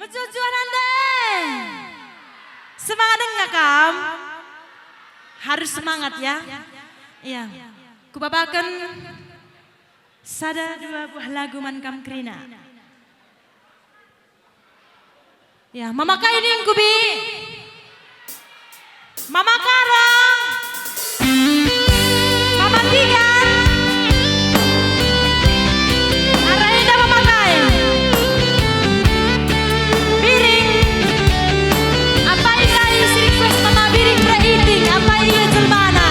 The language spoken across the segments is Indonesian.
Mecucuan Anda. Semangat enggak Kam? Harus semangat ya. Iya. Kubabakan sada dua buah lagu man Kam Krina. Ya, Mama Kaining Kubi. Mama Karang. Mama Tigan. Arahinda Mama Kai. Biring. Apa ikai request Mama Biring Praiting. Apa iya jelmana.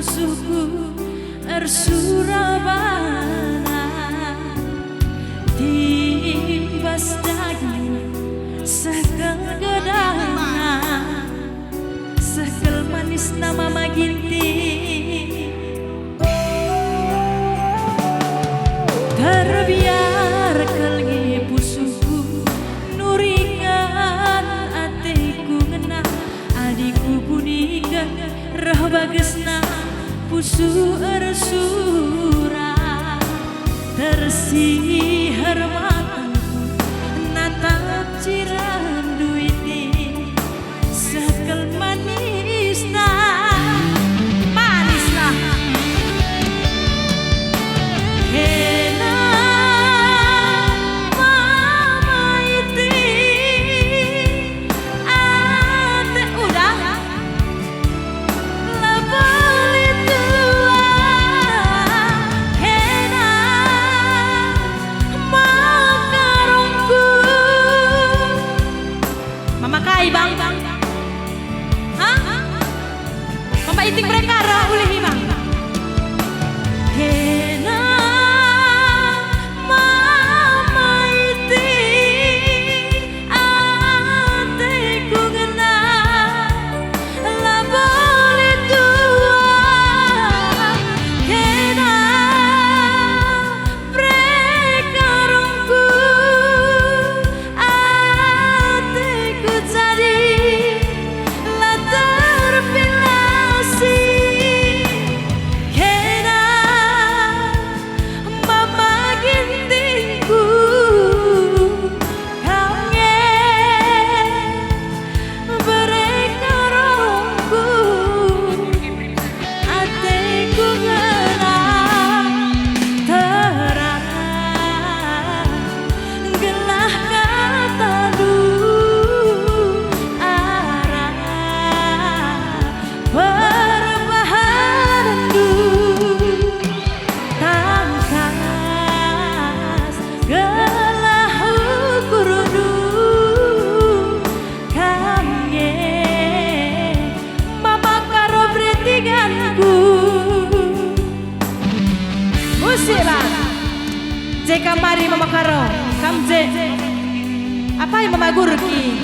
Suku Surabaya timbas daging sekel gedana sekel manis nama maginti terbiar kelgi pusuku nuringan atiku ngena adikku kuningan roh bagesna pusu ersura tersihar mataku natap ciran duiti sekel manisna manisna hena mama iti ate udah Bang, hah? Mama iting mereka roh ulih bang. Kena mama iting ateku ngena lah boleh tua kena mereka rongku ateku jadi Jeka mari Mama Karo, kamje. Apa yang Mama Gurki?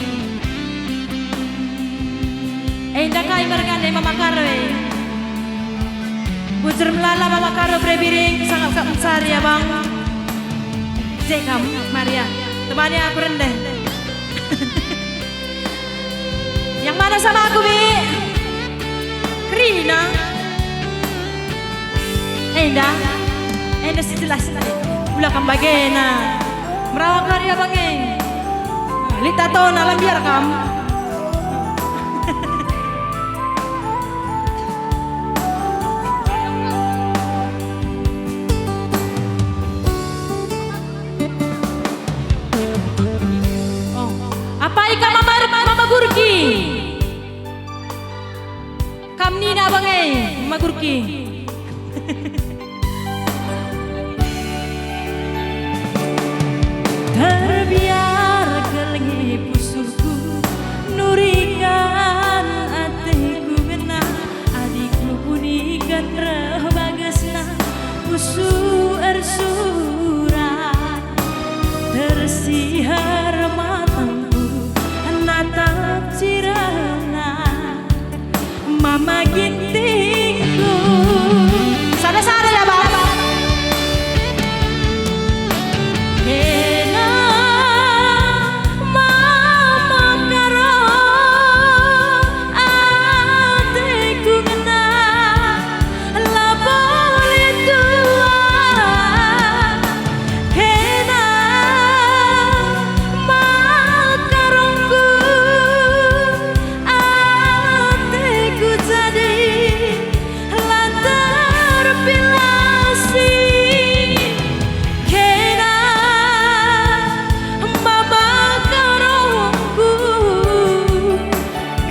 Indah kai mergane Mama Karo. Bujur melala Mama Karo prebiring sangat mencari ya bang. Jeka Maria, temani aku rendah. Yang mana sama aku Bi? Krina. Indah sejelas belakang bagena merawat karya bangeng lita tahun alam biar kam oh. Apa ika mama Gurki kam nina bangeng Mama Gurki terbiar kelengi pusuku gintingku. Sada-sada ya bang. Kena mama karo atiku ngena la boleh tua. Kena makarongku atiku jadi la terpilasi. Kena mama karongku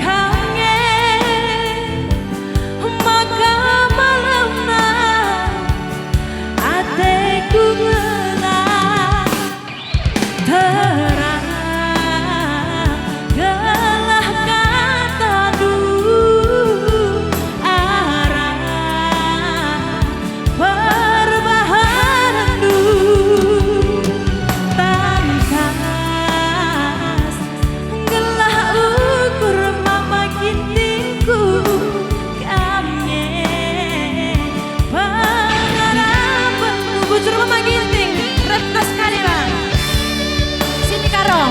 kangen maka malamna atiku ngena terang gelah kata du arah perbaharan du tangkas gelah ukur mama gintingku kami pengharapanmu. Bujur mama ginting retno sekali bang. Sini karo.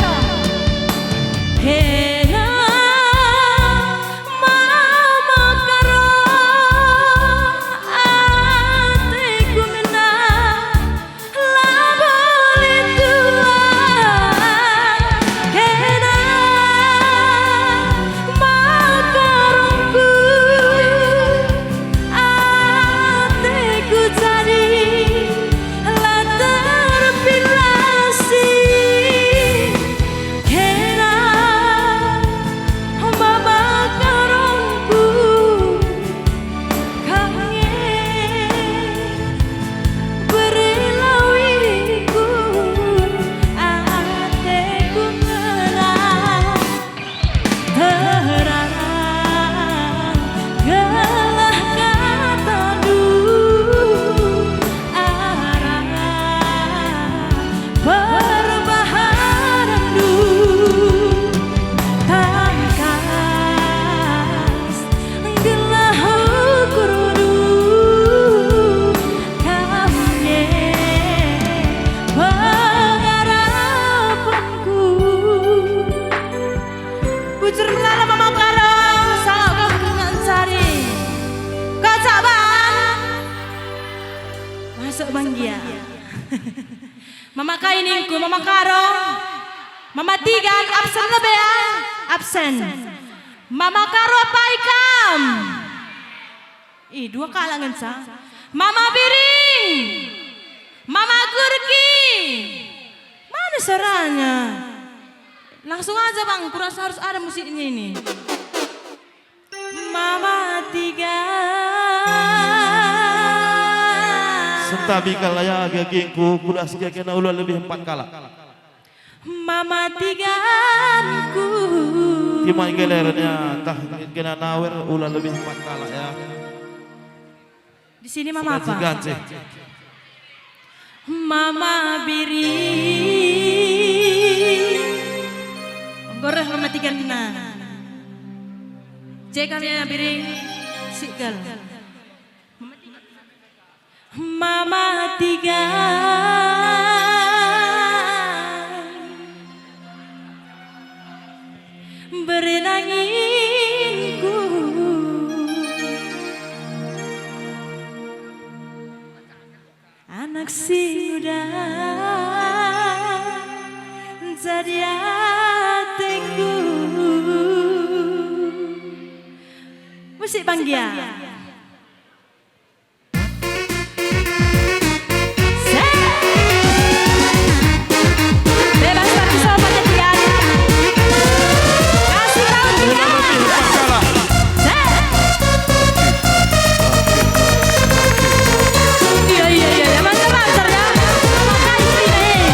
Kena mama karo atiku ngena la boleh tua. Kena makarongku atiku jadi la terpilasi. Kena mama karongku kangen berilawiku atiku ngena terang gelah kata du arah perbaharan du tangkas gelah ukur du kami pengharapanku. Bujur salam mama karo sangat kau cari kacaban masuk banggia. Mama kainingku mama karo mama tigan absen lebih ya absen. Mama karo paikam dua kalangan sa. Mama piring mama gurki mana suaranya. Langsung aja bang, kurasa harus ada musiknya ini. Mama tiga Sentabi kalaya gagingku kuda sekia kena ulah lebih 4 kala. mama tiganku Timai gelernya tah kena nawer ulah lebih 4 kala ya. di sini mama apa? Ganti. Mama biri goreh mama tiganna cekalnya biri sikal mama tiga berenanginku anak si muda jadi hatiku. Musik Banggia. Bebas tapi sobatnya Tian. Kasih tahu Tian. Iya, mantap ya. Makasih nih.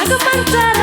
lagu pancar